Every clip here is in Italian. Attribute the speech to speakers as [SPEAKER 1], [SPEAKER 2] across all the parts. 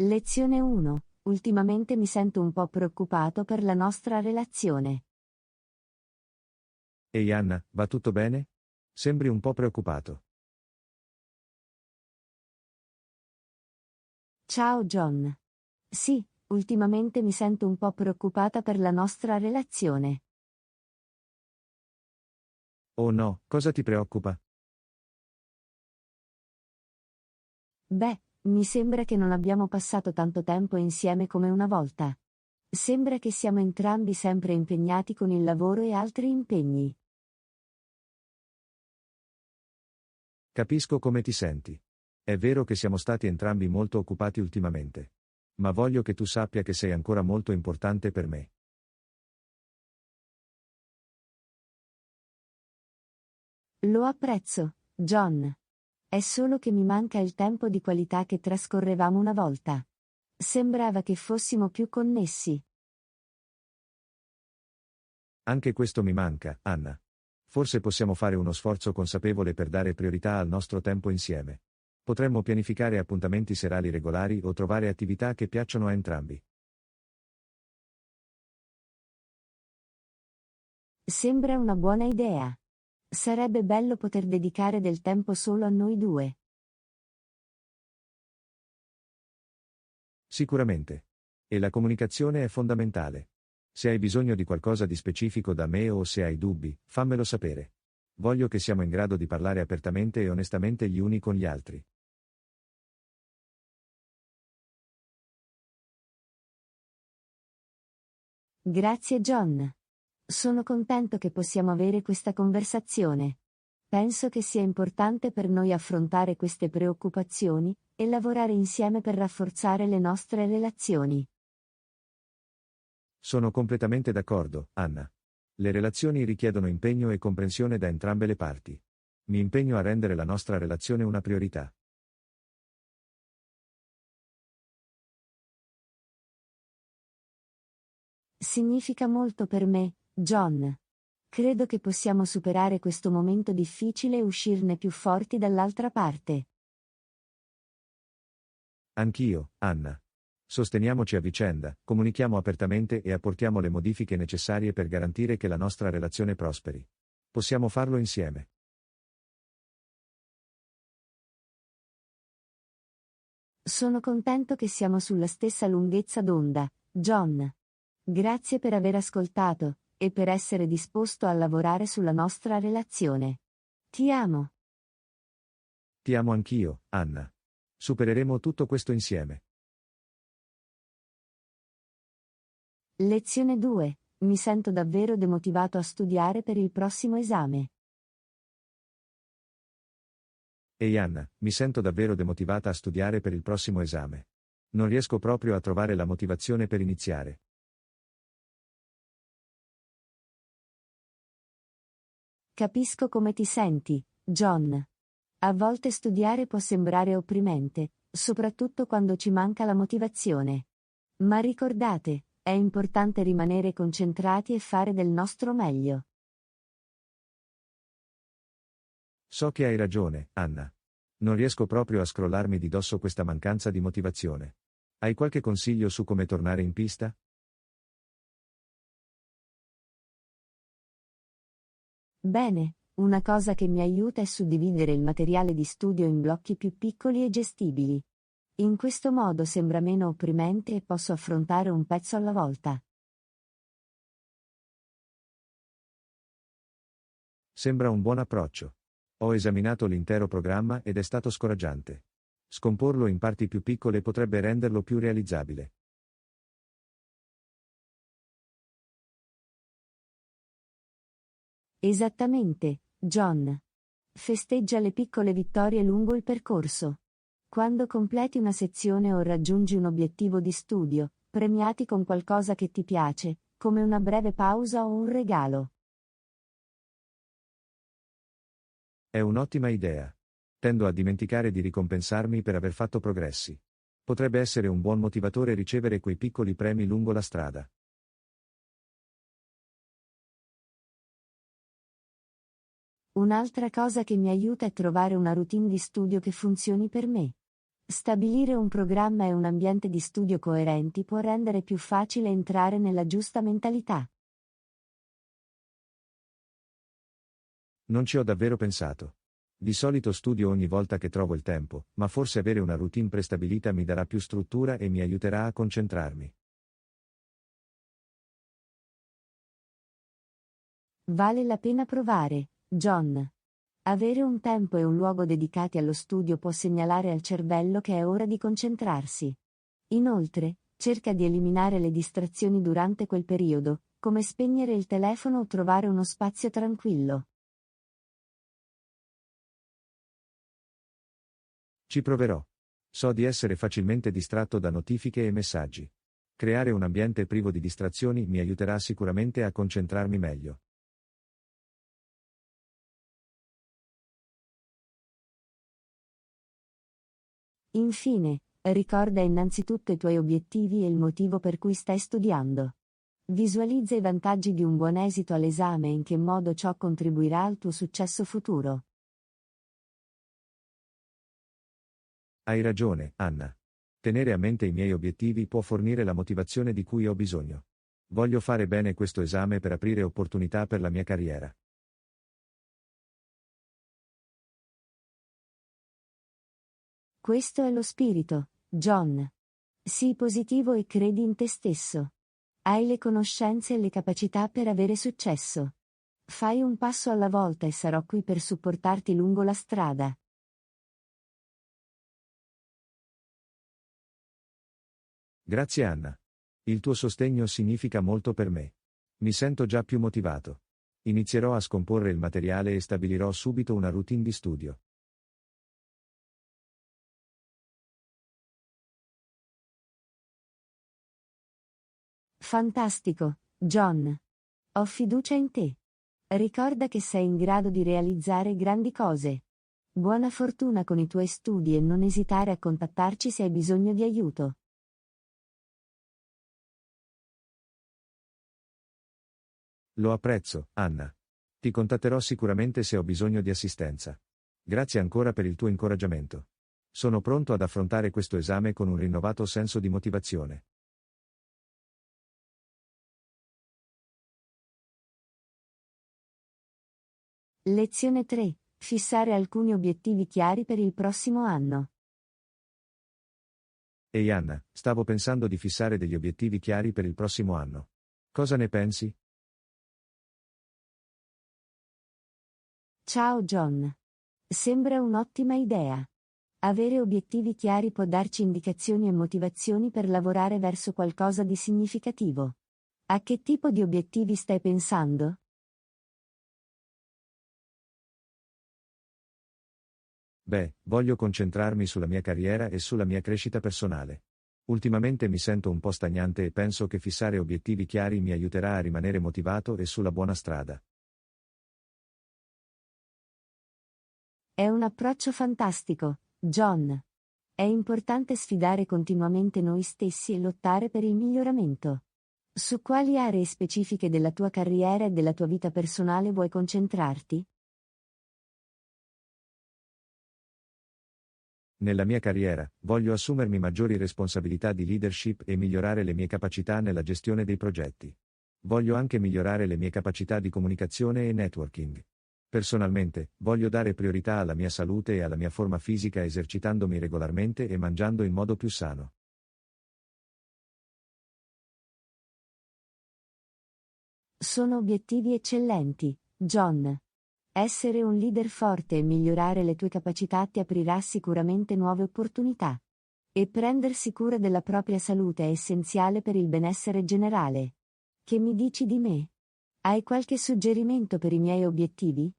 [SPEAKER 1] Lezione 1. Ultimamente mi sento un po' preoccupato per la nostra relazione.
[SPEAKER 2] Ehi Anna, va tutto bene? Sembri un po' preoccupato.
[SPEAKER 1] Ciao John. Sì, ultimamente mi sento un po' preoccupata per la nostra relazione.
[SPEAKER 2] Oh no, cosa ti preoccupa?
[SPEAKER 1] Beh, mi sembra che non abbiamo passato tanto tempo insieme come una volta. Sembra che siamo entrambi sempre impegnati con il lavoro e altri impegni.
[SPEAKER 2] Capisco come ti senti. È vero che siamo stati entrambi molto occupati ultimamente. Ma voglio che tu sappia che sei ancora molto importante per me.
[SPEAKER 1] Lo apprezzo, John. È solo che mi manca il tempo di qualità che trascorrevamo una volta. Sembrava che fossimo più connessi.
[SPEAKER 2] Anche questo mi manca, Anna. Forse possiamo fare uno sforzo consapevole per dare priorità al nostro tempo insieme. Potremmo pianificare appuntamenti serali regolari o trovare attività che piacciono a entrambi.
[SPEAKER 1] Sembra una buona idea. Sarebbe bello poter dedicare del tempo solo a noi due.
[SPEAKER 2] Sicuramente. E la comunicazione è fondamentale. Se hai bisogno di qualcosa di specifico da me o se hai dubbi, fammelo sapere. Voglio che siamo in grado di parlare apertamente e onestamente gli uni con gli altri.
[SPEAKER 1] Grazie John. Sono contento che possiamo avere questa conversazione. Penso che sia importante per noi affrontare queste preoccupazioni e lavorare insieme per rafforzare le nostre relazioni.
[SPEAKER 2] Sono completamente d'accordo, Anna. Le relazioni richiedono impegno e comprensione da entrambe le parti. Mi impegno a rendere la nostra relazione una priorità.
[SPEAKER 1] Significa molto per me, John. Credo che possiamo superare questo momento difficile e uscirne più forti dall'altra parte.
[SPEAKER 2] Anch'io, Anna. Sosteniamoci a vicenda, comunichiamo apertamente e apportiamo le modifiche necessarie per garantire che la nostra relazione prosperi. Possiamo farlo insieme.
[SPEAKER 1] Sono contento che siamo sulla stessa lunghezza d'onda, John. Grazie per aver ascoltato e per essere disposto a lavorare sulla nostra relazione. Ti amo.
[SPEAKER 2] Ti amo anch'io, Anna. Supereremo tutto questo insieme.
[SPEAKER 1] Lezione 2. Mi sento davvero demotivato a studiare per il prossimo esame.
[SPEAKER 2] Ehi Anna, mi sento davvero demotivata a studiare per il prossimo esame. Non riesco proprio a trovare la motivazione per iniziare.
[SPEAKER 1] Capisco come ti senti, John. A volte studiare può sembrare opprimente, soprattutto quando ci manca la motivazione. Ma ricordate, è importante rimanere concentrati e fare del nostro meglio.
[SPEAKER 2] So che hai ragione, Anna. Non riesco proprio a scrollarmi di dosso questa mancanza di motivazione. Hai qualche consiglio su come tornare in pista?
[SPEAKER 1] Bene, una cosa che mi aiuta è suddividere il materiale di studio in blocchi più piccoli e gestibili. In questo modo sembra meno opprimente e posso affrontare un pezzo alla volta.
[SPEAKER 2] Sembra un buon approccio. Ho esaminato l'intero programma ed è stato scoraggiante. Scomporlo in parti più piccole potrebbe renderlo più realizzabile.
[SPEAKER 1] Esattamente, John. Festeggia le piccole vittorie lungo il percorso. Quando completi una sezione o raggiungi un obiettivo di studio, premiati con qualcosa che ti piace, come una breve pausa o un regalo.
[SPEAKER 2] È un'ottima idea. Tendo a dimenticare di ricompensarmi per aver fatto progressi. Potrebbe essere un buon motivatore ricevere quei piccoli premi lungo la strada.
[SPEAKER 1] Un'altra cosa che mi aiuta è trovare una routine di studio che funzioni per me. Stabilire un programma e un ambiente di studio coerenti può rendere più facile entrare nella giusta mentalità.
[SPEAKER 2] Non ci ho davvero pensato. Di solito studio ogni volta che trovo il tempo, ma forse avere una routine prestabilita mi darà più struttura e mi aiuterà a concentrarmi.
[SPEAKER 1] Vale la pena provare, John. Avere un tempo e un luogo dedicati allo studio può segnalare al cervello che è ora di concentrarsi. Inoltre, cerca di eliminare le distrazioni durante quel periodo, come spegnere il telefono o trovare uno spazio tranquillo.
[SPEAKER 2] Ci proverò. So di essere facilmente distratto da notifiche e messaggi. Creare un ambiente privo di distrazioni mi aiuterà sicuramente a concentrarmi meglio.
[SPEAKER 1] Infine, ricorda innanzitutto i tuoi obiettivi e il motivo per cui stai studiando. Visualizza i vantaggi di un buon esito all'esame e in che modo ciò contribuirà al tuo successo futuro.
[SPEAKER 2] Hai ragione, Anna. Tenere a mente i miei obiettivi può fornire la motivazione di cui ho bisogno. Voglio fare bene questo esame per aprire opportunità per la mia carriera.
[SPEAKER 1] Questo è lo spirito, John. Sii positivo e credi in te stesso. Hai le conoscenze e le capacità per avere successo. Fai un passo alla volta e sarò qui per supportarti lungo la strada.
[SPEAKER 2] Grazie Anna. Il tuo sostegno significa molto per me. Mi sento già più motivato. Inizierò a scomporre il materiale e stabilirò subito una routine di studio.
[SPEAKER 1] Fantastico, John. Ho fiducia in te. Ricorda che sei in grado di realizzare grandi cose. Buona fortuna con i tuoi studi e non esitare a contattarci se hai bisogno di aiuto.
[SPEAKER 2] Lo apprezzo, Anna. Ti contatterò sicuramente se ho bisogno di assistenza. Grazie ancora per il tuo incoraggiamento. Sono pronto ad affrontare questo esame con un rinnovato senso di motivazione.
[SPEAKER 1] Lezione 3. Fissare alcuni obiettivi chiari per il prossimo anno.
[SPEAKER 2] Ehi Anna, stavo pensando di fissare degli obiettivi chiari per il prossimo anno. Cosa ne pensi?
[SPEAKER 1] Ciao John. Sembra un'ottima idea. Avere obiettivi chiari può darci indicazioni e motivazioni per lavorare verso qualcosa di significativo. A che tipo di obiettivi stai pensando?
[SPEAKER 2] Beh, voglio concentrarmi sulla mia carriera e sulla mia crescita personale. Ultimamente mi sento un po' stagnante e penso che fissare obiettivi chiari mi aiuterà a rimanere motivato e sulla buona strada.
[SPEAKER 1] È un approccio fantastico, John. È importante sfidare continuamente noi stessi e lottare per il miglioramento. Su quali aree specifiche della tua carriera e della tua vita personale vuoi concentrarti?
[SPEAKER 2] Nella mia carriera, voglio assumermi maggiori responsabilità di leadership e migliorare le mie capacità nella gestione dei progetti. Voglio anche migliorare le mie capacità di comunicazione e networking. Personalmente, voglio dare priorità alla mia salute e alla mia forma fisica esercitandomi regolarmente e mangiando in modo più sano.
[SPEAKER 1] Sono obiettivi eccellenti, John. Essere un leader forte e migliorare le tue capacità ti aprirà sicuramente nuove opportunità. E prendersi cura della propria salute è essenziale per il benessere generale. Che mi dici di me? Hai qualche suggerimento per i miei obiettivi?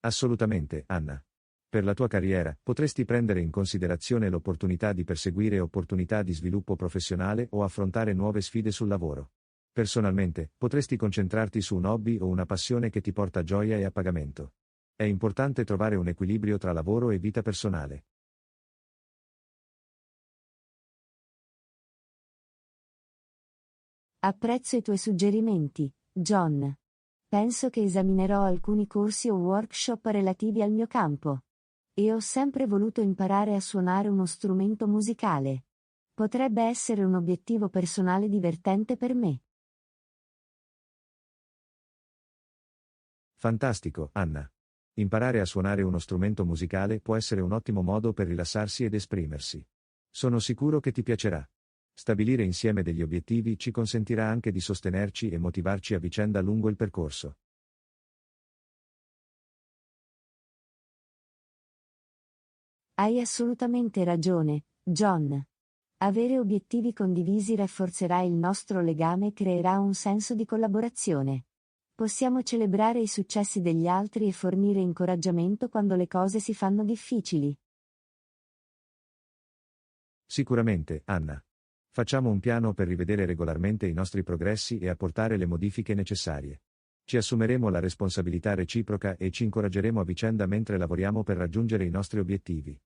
[SPEAKER 2] Assolutamente, Anna. Per la tua carriera, potresti prendere in considerazione l'opportunità di perseguire opportunità di sviluppo professionale o affrontare nuove sfide sul lavoro. Personalmente, potresti concentrarti su un hobby o una passione che ti porta gioia e appagamento. È importante trovare un equilibrio tra lavoro e vita personale.
[SPEAKER 1] Apprezzo i tuoi suggerimenti, John. Penso che esaminerò alcuni corsi o workshop relativi al mio campo. E ho sempre voluto imparare a suonare uno strumento musicale. Potrebbe essere un obiettivo personale divertente per me.
[SPEAKER 2] Fantastico, Anna. Imparare a suonare uno strumento musicale può essere un ottimo modo per rilassarsi ed esprimersi. Sono sicuro che ti piacerà. Stabilire insieme degli obiettivi ci consentirà anche di sostenerci e motivarci a vicenda lungo il percorso.
[SPEAKER 1] Hai assolutamente ragione, John. Avere obiettivi condivisi rafforzerà il nostro legame e creerà un senso di collaborazione. Possiamo celebrare i successi degli altri e fornire incoraggiamento quando le cose si fanno difficili.
[SPEAKER 2] Sicuramente, Anna. Facciamo un piano per rivedere regolarmente i nostri progressi e apportare le modifiche necessarie. Ci assumeremo la responsabilità reciproca e ci incoraggeremo a vicenda mentre lavoriamo per raggiungere i nostri obiettivi.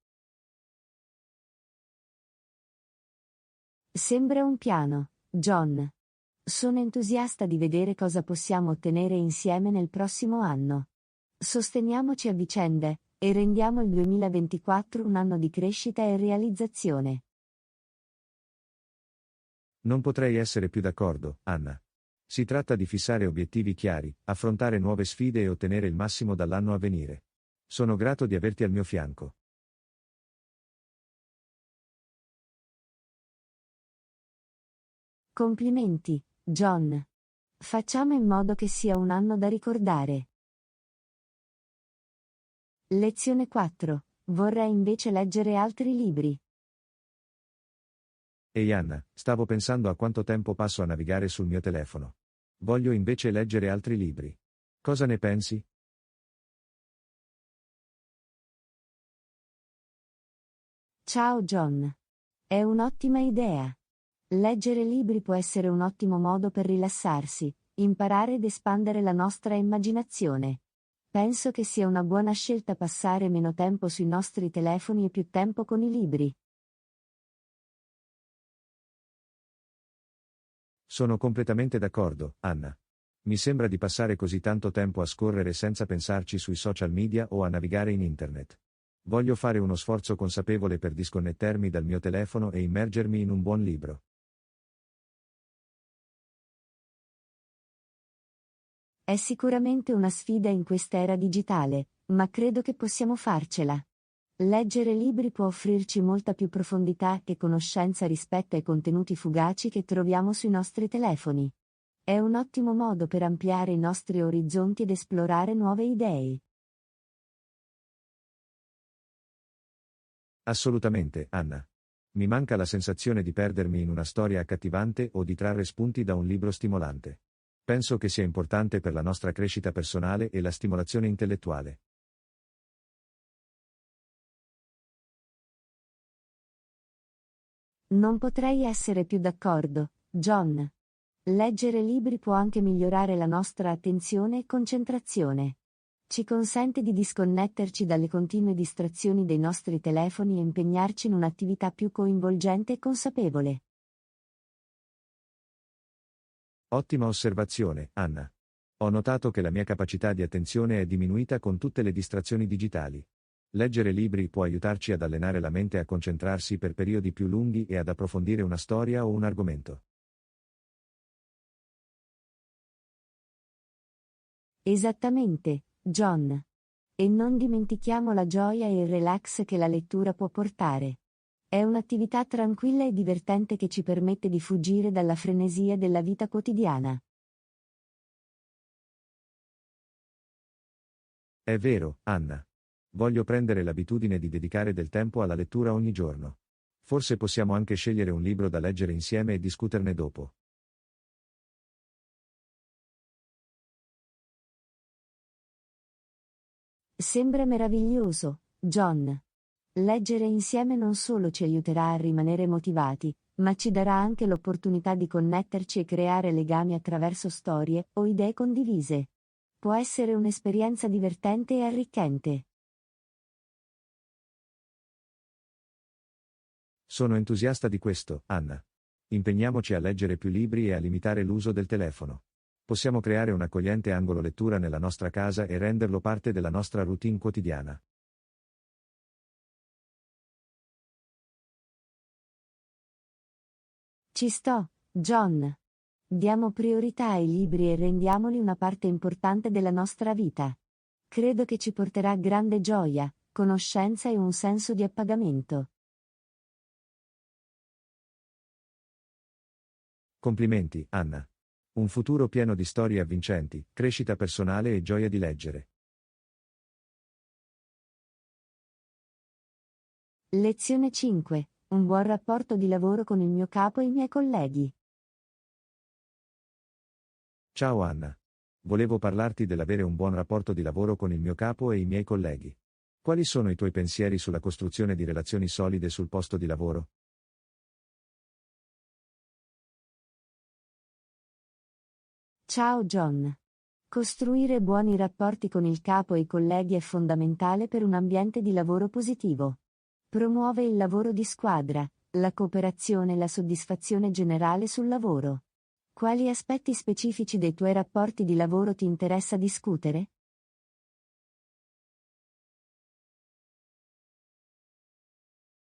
[SPEAKER 1] Sembra un piano, John. Sono entusiasta di vedere cosa possiamo ottenere insieme nel prossimo anno. Sosteniamoci a vicenda e rendiamo il 2024 un anno di crescita e realizzazione.
[SPEAKER 2] Non potrei essere più d'accordo, Anna. Si tratta di fissare obiettivi chiari, affrontare nuove sfide e ottenere il massimo dall'anno a venire. Sono grato di averti al mio fianco.
[SPEAKER 1] Complimenti, John. Facciamo in modo che sia un anno da ricordare. Lezione 4. Vorrei invece leggere altri libri.
[SPEAKER 2] Ehi Anna, stavo pensando a quanto tempo passo a navigare sul mio telefono. Voglio invece leggere altri libri. Cosa ne pensi?
[SPEAKER 1] Ciao John. È un'ottima idea. Leggere libri può essere un ottimo modo per rilassarsi, imparare ed espandere la nostra immaginazione. Penso che sia una buona scelta passare meno tempo sui nostri telefoni e più tempo con i libri.
[SPEAKER 2] Sono completamente d'accordo, Anna. Mi sembra di passare così tanto tempo a scorrere senza pensarci sui social media o a navigare in internet. Voglio fare uno sforzo consapevole per disconnettermi dal mio telefono e immergermi in un buon libro.
[SPEAKER 1] È sicuramente una sfida in questa era digitale, ma credo che possiamo farcela. Leggere libri può offrirci molta più profondità e conoscenza rispetto ai contenuti fugaci che troviamo sui nostri telefoni. È un ottimo modo per ampliare i nostri orizzonti ed esplorare nuove idee.
[SPEAKER 2] Assolutamente, Anna. Mi manca la sensazione di perdermi in una storia accattivante o di trarre spunti da un libro stimolante. Penso che sia importante per la nostra crescita personale e la stimolazione intellettuale.
[SPEAKER 1] Non potrei essere più d'accordo, John. Leggere libri può anche migliorare la nostra attenzione e concentrazione. Ci consente di disconnetterci dalle continue distrazioni dei nostri telefoni e impegnarci in un'attività più coinvolgente e consapevole.
[SPEAKER 2] Ottima osservazione, Anna. Ho notato che la mia capacità di attenzione è diminuita con tutte le distrazioni digitali. Leggere libri può aiutarci ad allenare la mente a concentrarsi per periodi più lunghi e ad approfondire una storia o un argomento.
[SPEAKER 1] Esattamente, John. E non dimentichiamo la gioia e il relax che la lettura può portare. È un'attività tranquilla e divertente che ci permette di fuggire dalla frenesia della vita quotidiana.
[SPEAKER 2] È vero, Anna. Voglio prendere l'abitudine di dedicare del tempo alla lettura ogni giorno. Forse possiamo anche scegliere un libro da leggere insieme e discuterne dopo.
[SPEAKER 1] Sembra meraviglioso, John. Leggere insieme non solo ci aiuterà a rimanere motivati, ma ci darà anche l'opportunità di connetterci e creare legami attraverso storie o idee condivise. Può essere un'esperienza divertente e arricchente.
[SPEAKER 2] Sono entusiasta di questo, Anna. Impegniamoci a leggere più libri e a limitare l'uso del telefono. Possiamo creare un accogliente angolo lettura nella nostra casa e renderlo parte della nostra routine quotidiana.
[SPEAKER 1] Ci sto, John. Diamo priorità ai libri e rendiamoli una parte importante della nostra vita. Credo che ci porterà grande gioia, conoscenza e un senso di appagamento.
[SPEAKER 2] Complimenti, Anna. Un futuro pieno di storie avvincenti, crescita personale e gioia di leggere.
[SPEAKER 1] Lezione 5. Un buon rapporto di lavoro con il mio capo e i miei colleghi.
[SPEAKER 2] Ciao Anna. Volevo parlarti dell'avere un buon rapporto di lavoro con il mio capo e i miei colleghi. Quali sono i tuoi pensieri sulla costruzione di relazioni solide sul posto di lavoro?
[SPEAKER 1] Ciao John. Costruire buoni rapporti con il capo e i colleghi è fondamentale per un ambiente di lavoro positivo. Promuove il lavoro di squadra, la cooperazione e la soddisfazione generale sul lavoro. Quali aspetti specifici dei tuoi rapporti di lavoro ti interessa discutere?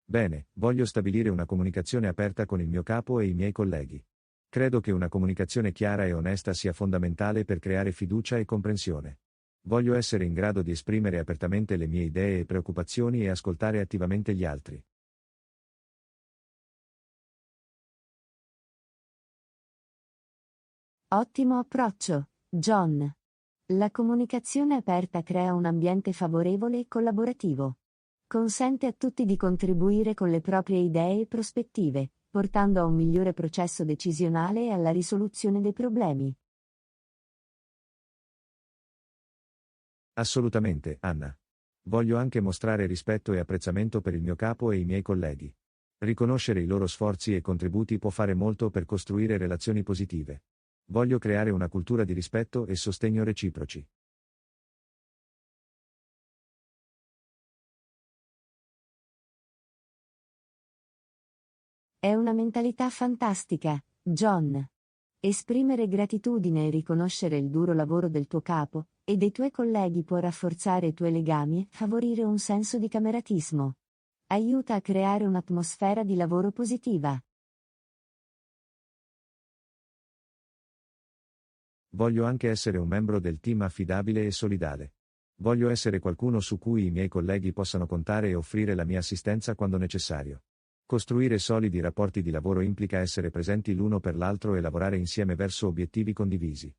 [SPEAKER 2] Bene, voglio stabilire una comunicazione aperta con il mio capo e i miei colleghi. Credo che una comunicazione chiara e onesta sia fondamentale per creare fiducia e comprensione. Voglio essere in grado di esprimere apertamente le mie idee e preoccupazioni e ascoltare attivamente gli altri.
[SPEAKER 1] Ottimo approccio, John. La comunicazione aperta crea un ambiente favorevole e collaborativo. Consente a tutti di contribuire con le proprie idee e prospettive, portando a un migliore processo decisionale e alla risoluzione dei problemi.
[SPEAKER 2] Assolutamente, Anna. Voglio anche mostrare rispetto e apprezzamento per il mio capo e i miei colleghi. Riconoscere i loro sforzi e contributi può fare molto per costruire relazioni positive. Voglio creare una cultura di rispetto e sostegno reciproci.
[SPEAKER 1] È una mentalità fantastica, John. Esprimere gratitudine e riconoscere il duro lavoro del tuo capo e dei tuoi colleghi può rafforzare i tuoi legami e favorire un senso di cameratismo. Aiuta a creare un'atmosfera di lavoro positiva.
[SPEAKER 2] Voglio anche essere un membro del team affidabile e solidale. Voglio essere qualcuno su cui i miei colleghi possano contare e offrire la mia assistenza quando necessario. Costruire solidi rapporti di lavoro implica essere presenti l'uno per l'altro e lavorare insieme verso obiettivi condivisi.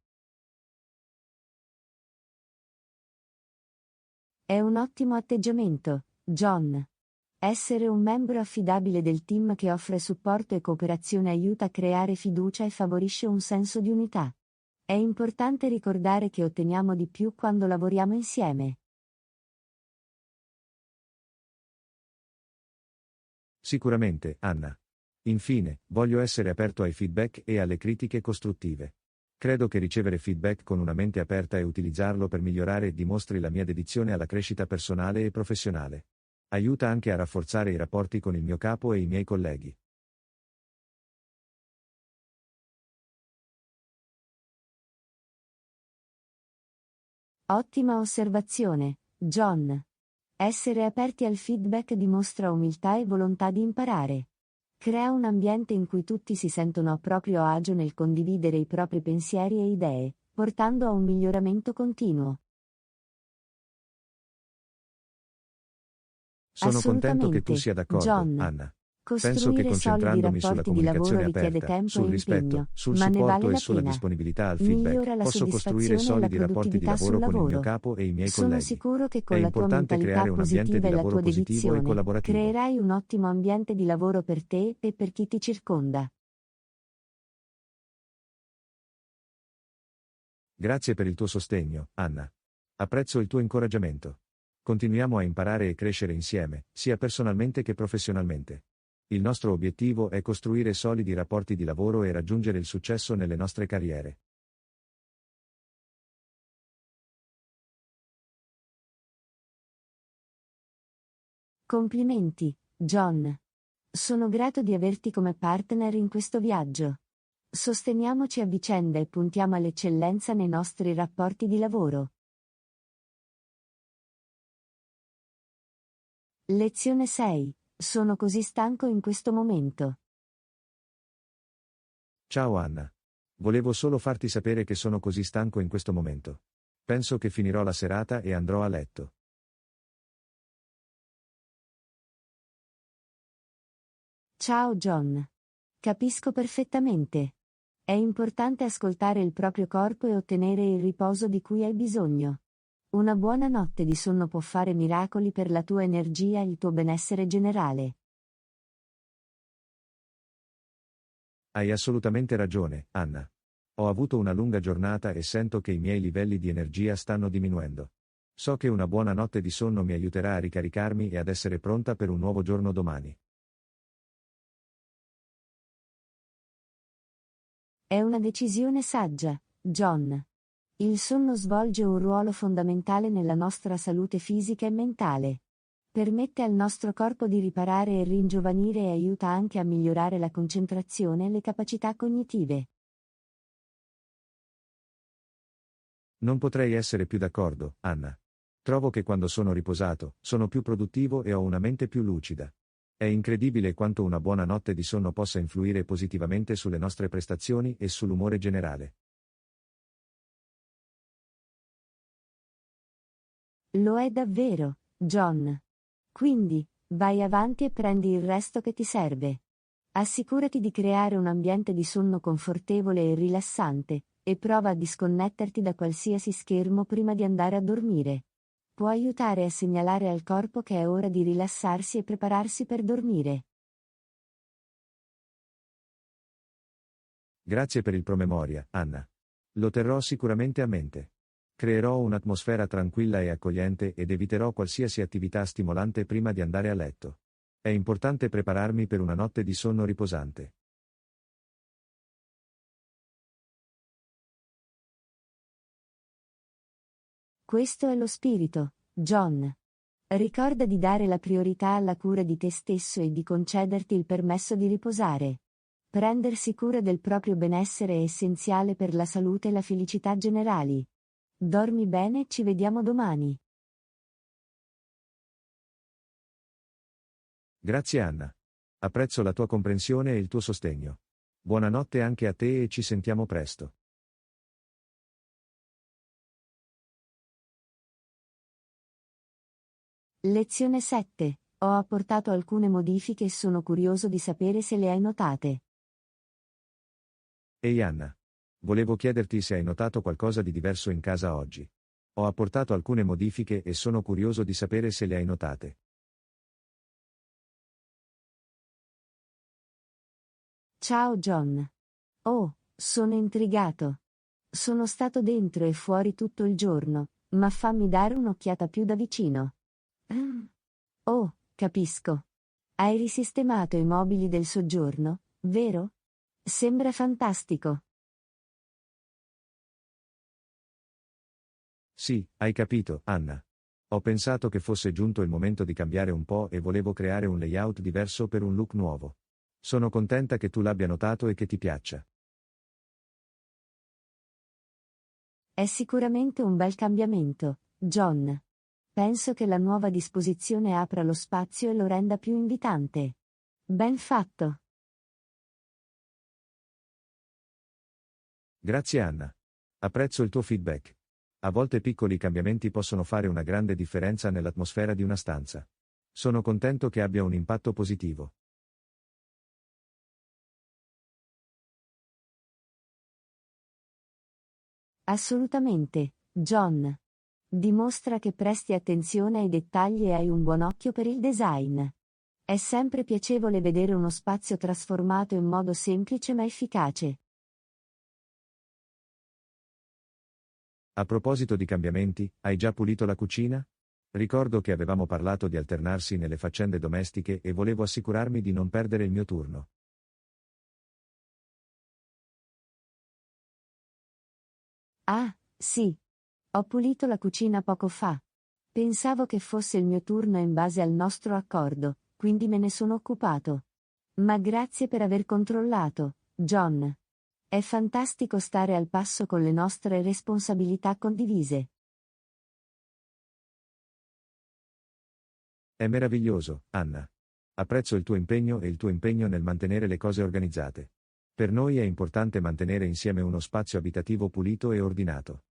[SPEAKER 1] È un ottimo atteggiamento, John. Essere un membro affidabile del team che offre supporto e cooperazione aiuta a creare fiducia e favorisce un senso di unità. È importante ricordare che otteniamo di più quando lavoriamo insieme.
[SPEAKER 2] Sicuramente, Anna. Infine, voglio essere aperto ai feedback e alle critiche costruttive. Credo che ricevere feedback con una mente aperta e utilizzarlo per migliorare dimostri la mia dedizione alla crescita personale e professionale. Aiuta anche a rafforzare i rapporti con il mio capo e i miei colleghi.
[SPEAKER 1] Ottima osservazione, John. Essere aperti al feedback dimostra umiltà e volontà di imparare. Crea un ambiente in cui tutti si sentono a proprio agio nel condividere i propri pensieri e idee, portando a un miglioramento continuo.
[SPEAKER 2] Sono contento che tu
[SPEAKER 1] Assolutamente,
[SPEAKER 2] sia d'accordo,
[SPEAKER 1] John.
[SPEAKER 2] Anna. Penso che
[SPEAKER 1] Costruire solidi
[SPEAKER 2] concentrandomi sulla
[SPEAKER 1] rapporti di lavoro
[SPEAKER 2] comunicazione
[SPEAKER 1] richiede
[SPEAKER 2] aperta,
[SPEAKER 1] tempo e
[SPEAKER 2] sul rispetto,
[SPEAKER 1] impegno,
[SPEAKER 2] sul
[SPEAKER 1] ma ne vale
[SPEAKER 2] supporto e
[SPEAKER 1] la
[SPEAKER 2] sulla
[SPEAKER 1] pena.
[SPEAKER 2] disponibilità al feedback,
[SPEAKER 1] Migliora la
[SPEAKER 2] posso costruire
[SPEAKER 1] soddisfazione e la
[SPEAKER 2] solidi rapporti di
[SPEAKER 1] produttività sul
[SPEAKER 2] lavoro con il mio
[SPEAKER 1] lavoro.
[SPEAKER 2] capo e i miei
[SPEAKER 1] Sono
[SPEAKER 2] colleghi.
[SPEAKER 1] sicuro che
[SPEAKER 2] È
[SPEAKER 1] con la tua
[SPEAKER 2] importante
[SPEAKER 1] mentalità
[SPEAKER 2] creare un ambiente
[SPEAKER 1] positiva
[SPEAKER 2] di
[SPEAKER 1] e la
[SPEAKER 2] lavoro
[SPEAKER 1] tua
[SPEAKER 2] positivo e
[SPEAKER 1] dedizione,
[SPEAKER 2] collaborativo.
[SPEAKER 1] creerai un ottimo ambiente di lavoro per te e per chi ti circonda.
[SPEAKER 2] Grazie per il tuo sostegno, Anna. Apprezzo il tuo incoraggiamento. Continuiamo a imparare e crescere insieme, sia personalmente che professionalmente. Il nostro obiettivo è costruire solidi rapporti di lavoro e raggiungere il successo nelle nostre carriere.
[SPEAKER 1] Complimenti, John. Sono grato di averti come partner in questo viaggio. Sosteniamoci a vicenda e puntiamo all'eccellenza nei nostri rapporti di lavoro. Lezione 6. Sono così stanco in questo momento.
[SPEAKER 2] Ciao Anna. Volevo solo farti sapere che sono così stanco in questo momento. Penso che finirò la serata e andrò a letto.
[SPEAKER 1] Ciao John. Capisco perfettamente. È importante ascoltare il proprio corpo e ottenere il riposo di cui hai bisogno. Una buona notte di sonno può fare miracoli per la tua energia e il tuo benessere generale.
[SPEAKER 2] Hai assolutamente ragione, Anna. Ho avuto una lunga giornata e sento che i miei livelli di energia stanno diminuendo. So che una buona notte di sonno mi aiuterà a ricaricarmi e ad essere pronta per un nuovo giorno domani.
[SPEAKER 1] È una decisione saggia, John. Il sonno svolge un ruolo fondamentale nella nostra salute fisica e mentale. Permette al nostro corpo di riparare e ringiovanire e aiuta anche a migliorare la concentrazione e le capacità cognitive.
[SPEAKER 2] Non potrei essere più d'accordo, Anna. Trovo che quando sono riposato, sono più produttivo e ho una mente più lucida. È incredibile quanto una buona notte di sonno possa influire positivamente sulle nostre prestazioni e sull'umore generale.
[SPEAKER 1] Lo è davvero, John. Quindi, vai avanti e prendi il resto che ti serve. Assicurati di creare un ambiente di sonno confortevole e rilassante, e prova a disconnetterti da qualsiasi schermo prima di andare a dormire. Può aiutare a segnalare al corpo che è ora di rilassarsi e prepararsi per dormire.
[SPEAKER 2] Grazie per il promemoria, Anna. Lo terrò sicuramente a mente. Creerò un'atmosfera tranquilla e accogliente ed eviterò qualsiasi attività stimolante prima di andare a letto. È importante prepararmi per una notte di sonno riposante.
[SPEAKER 1] Questo è lo spirito, John. Ricorda di dare la priorità alla cura di te stesso e di concederti il permesso di riposare. Prendersi cura del proprio benessere è essenziale per la salute e la felicità generali. Dormi bene, ci vediamo domani.
[SPEAKER 2] Grazie Anna. Apprezzo la tua comprensione e il tuo sostegno. Buonanotte anche a te e ci sentiamo presto.
[SPEAKER 1] Lezione 7. Ho apportato alcune modifiche e sono curioso di sapere se le hai notate.
[SPEAKER 2] Ehi Anna. Volevo chiederti se hai notato qualcosa di diverso in casa oggi. Ho apportato alcune modifiche e sono curioso di sapere se le hai notate.
[SPEAKER 1] Ciao John. Oh, sono intrigato. Sono stato dentro e fuori tutto il giorno, ma fammi dare un'occhiata più da vicino. Ah. Oh, capisco. Hai risistemato i mobili del soggiorno, vero? Sembra fantastico.
[SPEAKER 2] Sì, hai capito, Anna. Ho pensato che fosse giunto il momento di cambiare un po' e volevo creare un layout diverso per un look nuovo. Sono contenta che tu l'abbia notato e che ti piaccia.
[SPEAKER 1] È sicuramente un bel cambiamento, John. Penso che la nuova disposizione apra lo spazio e lo renda più invitante. Ben fatto.
[SPEAKER 2] Grazie Anna. Apprezzo il tuo feedback. A volte piccoli cambiamenti possono fare una grande differenza nell'atmosfera di una stanza. Sono contento che abbia un impatto positivo.
[SPEAKER 1] Assolutamente, John. Dimostra che presti attenzione ai dettagli e hai un buon occhio per il design. È sempre piacevole vedere uno spazio trasformato in modo semplice ma efficace.
[SPEAKER 2] A proposito di cambiamenti, hai già pulito la cucina? Ricordo che avevamo parlato di alternarsi nelle faccende domestiche e volevo assicurarmi di non perdere il mio turno.
[SPEAKER 1] Ah, sì. Ho pulito la cucina poco fa. Pensavo che fosse il mio turno in base al nostro accordo, quindi me ne sono occupato. Ma grazie per aver controllato, John. È fantastico stare al passo con le nostre responsabilità condivise.
[SPEAKER 2] È meraviglioso, Anna. Apprezzo il tuo impegno e il tuo impegno nel mantenere le cose organizzate. Per noi è importante mantenere insieme uno spazio abitativo pulito e ordinato.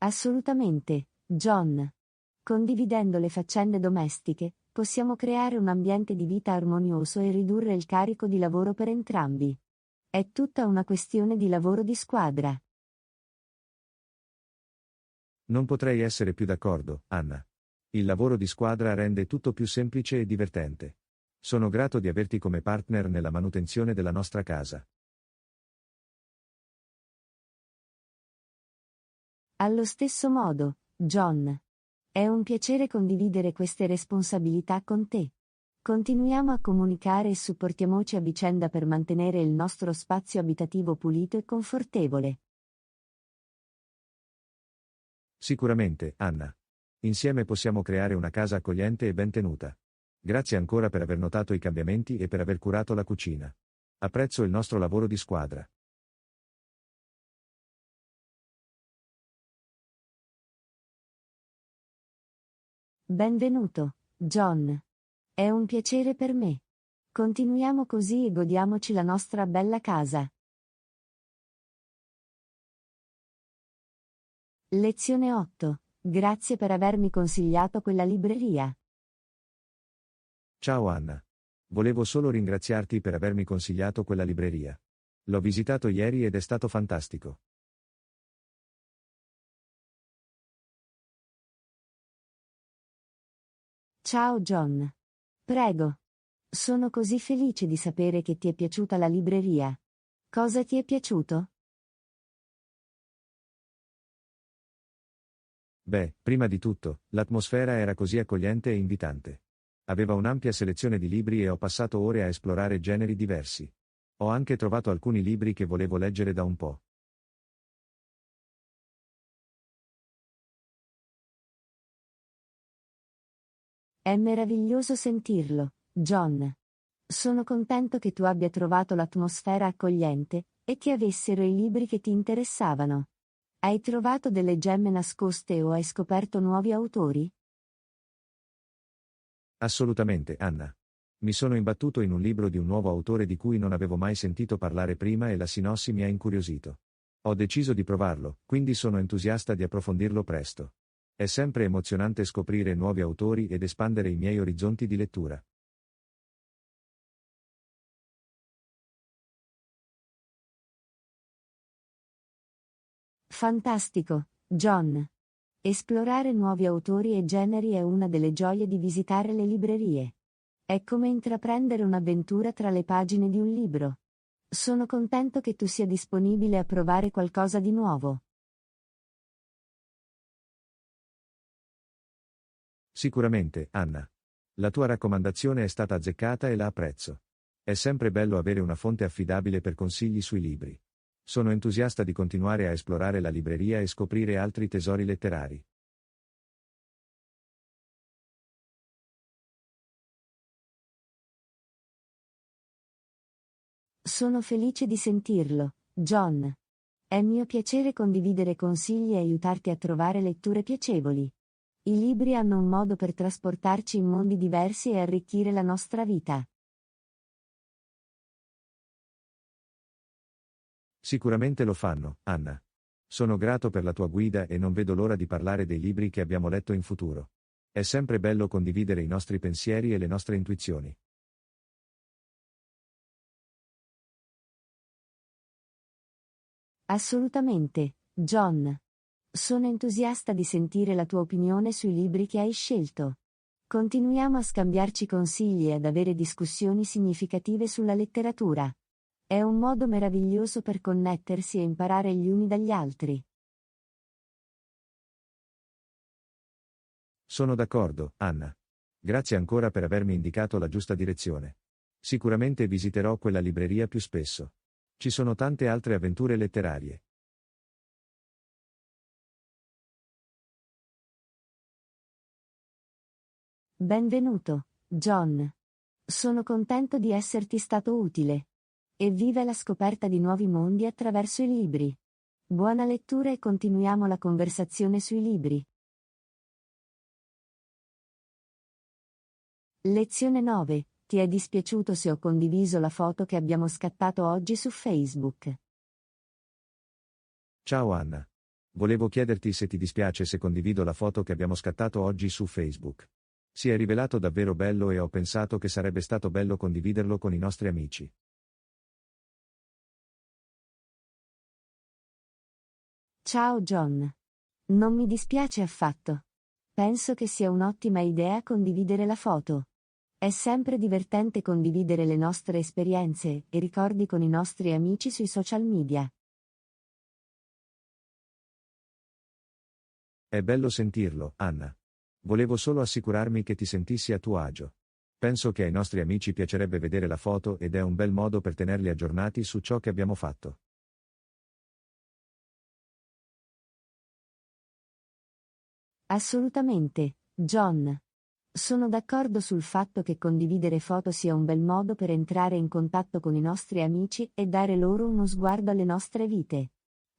[SPEAKER 1] Assolutamente, John. Condividendo le faccende domestiche, possiamo creare un ambiente di vita armonioso e ridurre il carico di lavoro per entrambi. È tutta una questione di lavoro di squadra.
[SPEAKER 2] Non potrei essere più d'accordo, Anna. Il lavoro di squadra rende tutto più semplice e divertente. Sono grato di averti come partner nella manutenzione della nostra casa.
[SPEAKER 1] Allo stesso modo, John. È un piacere condividere queste responsabilità con te. Continuiamo a comunicare e supportiamoci a vicenda per mantenere il nostro spazio abitativo pulito e confortevole.
[SPEAKER 2] Sicuramente, Anna. Insieme possiamo creare una casa accogliente e ben tenuta. Grazie ancora per aver notato i cambiamenti e per aver curato la cucina. Apprezzo il nostro lavoro di squadra.
[SPEAKER 1] Benvenuto, John. È un piacere per me. Continuiamo così e godiamoci la nostra bella casa. Lezione 8. Grazie per avermi consigliato quella libreria.
[SPEAKER 2] Ciao Anna. Volevo solo ringraziarti per avermi consigliato quella libreria. L'ho visitato ieri ed è stato fantastico.
[SPEAKER 1] Ciao John. Prego. Sono così felice di sapere che ti è piaciuta la libreria. Cosa ti è piaciuto?
[SPEAKER 2] Beh, prima di tutto, l'atmosfera era così accogliente e invitante. Aveva un'ampia selezione di libri e ho passato ore a esplorare generi diversi. Ho anche trovato alcuni libri che volevo leggere da un po'.
[SPEAKER 1] È meraviglioso sentirlo, John. Sono contento che tu abbia trovato l'atmosfera accogliente e che avessero i libri che ti interessavano. Hai trovato delle gemme nascoste o hai scoperto nuovi autori?
[SPEAKER 2] Assolutamente, Anna. Mi sono imbattuto in un libro di un nuovo autore di cui non avevo mai sentito parlare prima e la sinossi mi ha incuriosito. Ho deciso di provarlo, quindi sono entusiasta di approfondirlo presto. È sempre emozionante scoprire nuovi autori ed espandere i miei orizzonti di lettura.
[SPEAKER 1] Fantastico, John. Esplorare nuovi autori e generi è una delle gioie di visitare le librerie. È come intraprendere un'avventura tra le pagine di un libro. Sono contento che tu sia disponibile a provare qualcosa di nuovo.
[SPEAKER 2] Sicuramente, Anna. La tua raccomandazione è stata azzeccata e la apprezzo. È sempre bello avere una fonte affidabile per consigli sui libri. Sono entusiasta di continuare a esplorare la libreria e scoprire altri tesori letterari.
[SPEAKER 1] Sono felice di sentirlo, John. È mio piacere condividere consigli e aiutarti a trovare letture piacevoli. I libri hanno un modo per trasportarci in mondi diversi e arricchire la nostra vita.
[SPEAKER 2] Sicuramente lo fanno, Anna. Sono grato per la tua guida e non vedo l'ora di parlare dei libri che abbiamo letto in futuro. È sempre bello condividere i nostri pensieri e le nostre intuizioni.
[SPEAKER 1] Assolutamente, John. Sono entusiasta di sentire la tua opinione sui libri che hai scelto. Continuiamo a scambiarci consigli e ad avere discussioni significative sulla letteratura. È un modo meraviglioso per connettersi e imparare gli uni dagli altri.
[SPEAKER 2] Sono d'accordo, Anna. Grazie ancora per avermi indicato la giusta direzione. Sicuramente visiterò quella libreria più spesso. Ci sono tante altre avventure letterarie.
[SPEAKER 1] Benvenuto, John. Sono contento di esserti stato utile. E viva la scoperta di nuovi mondi attraverso i libri. Buona lettura e continuiamo la conversazione sui libri. Lezione 9. Ti è dispiaciuto se ho condiviso la foto che abbiamo scattato oggi su Facebook?
[SPEAKER 2] Ciao Anna. Volevo chiederti se ti dispiace se condivido la foto che abbiamo scattato oggi su Facebook. Si è rivelato davvero bello e ho pensato che sarebbe stato bello condividerlo con i nostri amici.
[SPEAKER 1] Ciao John. Non mi dispiace affatto. Penso che sia un'ottima idea condividere la foto. È sempre divertente condividere le nostre esperienze e ricordi con i nostri amici sui social media.
[SPEAKER 2] È bello sentirlo, Anna. Volevo solo assicurarmi che ti sentissi a tuo agio. Penso che ai nostri amici piacerebbe vedere la foto ed è un bel modo per tenerli aggiornati su ciò che abbiamo fatto.
[SPEAKER 1] Assolutamente, John. Sono d'accordo sul fatto che condividere foto sia un bel modo per entrare in contatto con i nostri amici e dare loro uno sguardo alle nostre vite.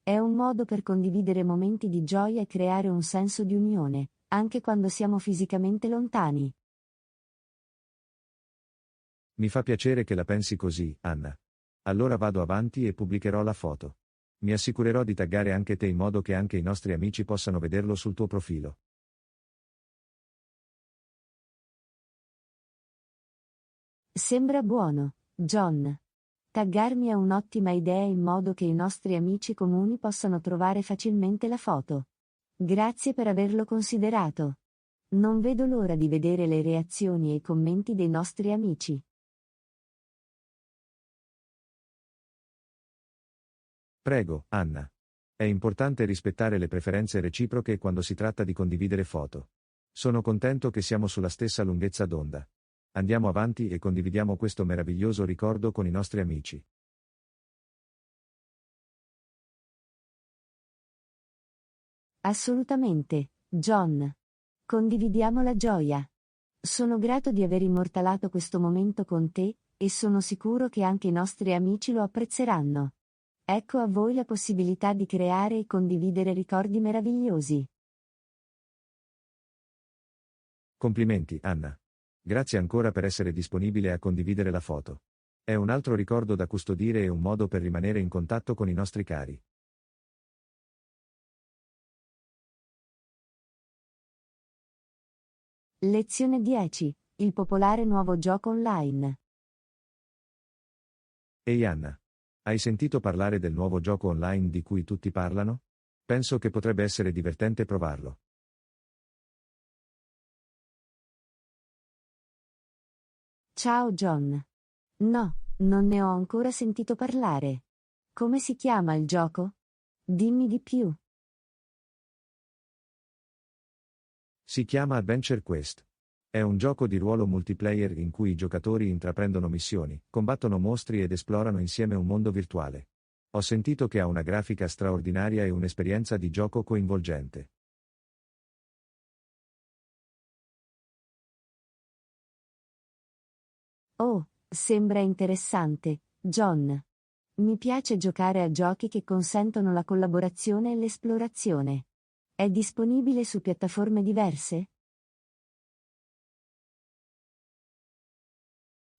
[SPEAKER 1] È un modo per condividere momenti di gioia e creare un senso di unione, anche quando siamo fisicamente lontani.
[SPEAKER 2] Mi fa piacere che la pensi così, Anna. Allora vado avanti e pubblicherò la foto. Mi assicurerò di taggare anche te in modo che anche i nostri amici possano vederlo sul tuo profilo.
[SPEAKER 1] Sembra buono, John. Taggarmi è un'ottima idea in modo che i nostri amici comuni possano trovare facilmente la foto. Grazie per averlo considerato. Non vedo l'ora di vedere le reazioni e i commenti dei nostri amici.
[SPEAKER 2] Prego, Anna. È importante rispettare le preferenze reciproche quando si tratta di condividere foto. Sono contento che siamo sulla stessa lunghezza d'onda. Andiamo avanti e condividiamo questo meraviglioso ricordo con i nostri amici.
[SPEAKER 1] Assolutamente, John. Condividiamo la gioia. Sono grato di aver immortalato questo momento con te, e sono sicuro che anche i nostri amici lo apprezzeranno. Ecco a voi la possibilità di creare e condividere ricordi meravigliosi.
[SPEAKER 2] Complimenti, Anna. Grazie ancora per essere disponibile a condividere la foto. È un altro ricordo da custodire e un modo per rimanere in contatto con i nostri cari.
[SPEAKER 1] Lezione 10. Il popolare nuovo gioco online.
[SPEAKER 2] Ehi Anna. Hai sentito parlare del nuovo gioco online di cui tutti parlano? Penso che potrebbe essere divertente provarlo.
[SPEAKER 1] Ciao John. No, non ne ho ancora sentito parlare. Come si chiama il gioco? Dimmi di più.
[SPEAKER 2] Si chiama Adventure Quest. È un gioco di ruolo multiplayer in cui i giocatori intraprendono missioni, combattono mostri ed esplorano insieme un mondo virtuale. Ho sentito che ha una grafica straordinaria e un'esperienza di gioco coinvolgente.
[SPEAKER 1] Oh, sembra interessante, John. Mi piace giocare a giochi che consentono la collaborazione e l'esplorazione. È disponibile su piattaforme diverse?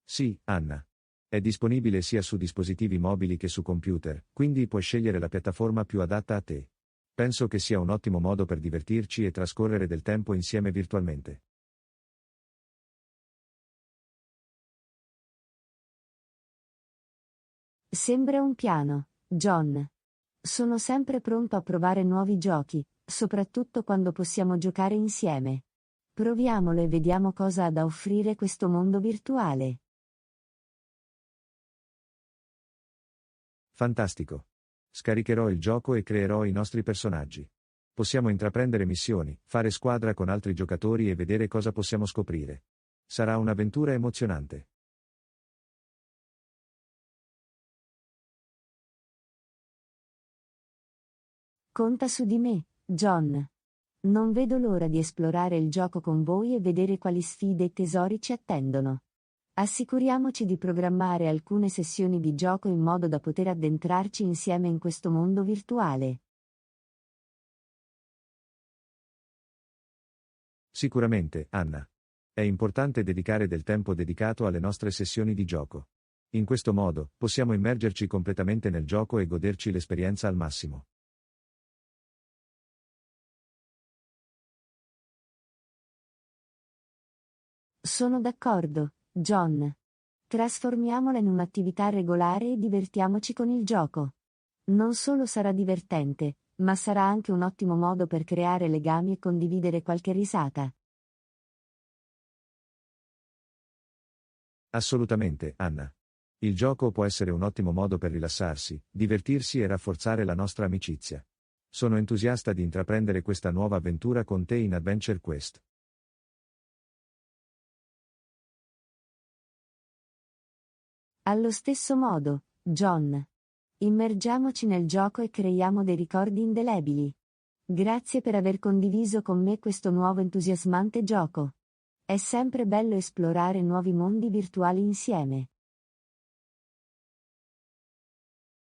[SPEAKER 2] Sì, Anna. È disponibile sia su dispositivi mobili che su computer, quindi puoi scegliere la piattaforma più adatta a te. Penso che sia un ottimo modo per divertirci e trascorrere del tempo insieme virtualmente.
[SPEAKER 1] Sembra un piano, John. Sono sempre pronto a provare nuovi giochi, soprattutto quando possiamo giocare insieme. Proviamolo e vediamo cosa ha da offrire questo mondo virtuale.
[SPEAKER 2] Fantastico. Scaricherò il gioco e creerò i nostri personaggi. Possiamo intraprendere missioni, fare squadra con altri giocatori e vedere cosa possiamo scoprire. Sarà un'avventura emozionante.
[SPEAKER 1] Conta su di me, John. Non vedo l'ora di esplorare il gioco con voi e vedere quali sfide e tesori ci attendono. Assicuriamoci di programmare alcune sessioni di gioco in modo da poter addentrarci insieme in questo mondo virtuale.
[SPEAKER 2] Sicuramente, Anna. È importante dedicare del tempo dedicato alle nostre sessioni di gioco. In questo modo, possiamo immergerci completamente nel gioco e goderci l'esperienza al massimo.
[SPEAKER 1] Sono d'accordo, John. Trasformiamola in un'attività regolare e divertiamoci con il gioco. Non solo sarà divertente, ma sarà anche un ottimo modo per creare legami e condividere qualche risata.
[SPEAKER 2] Assolutamente, Anna. Il gioco può essere un ottimo modo per rilassarsi, divertirsi e rafforzare la nostra amicizia. Sono entusiasta di intraprendere questa nuova avventura con te in Adventure Quest.
[SPEAKER 1] Allo stesso modo, John. Immergiamoci nel gioco e creiamo dei ricordi indelebili. Grazie per aver condiviso con me questo nuovo entusiasmante gioco. È sempre bello esplorare nuovi mondi virtuali insieme.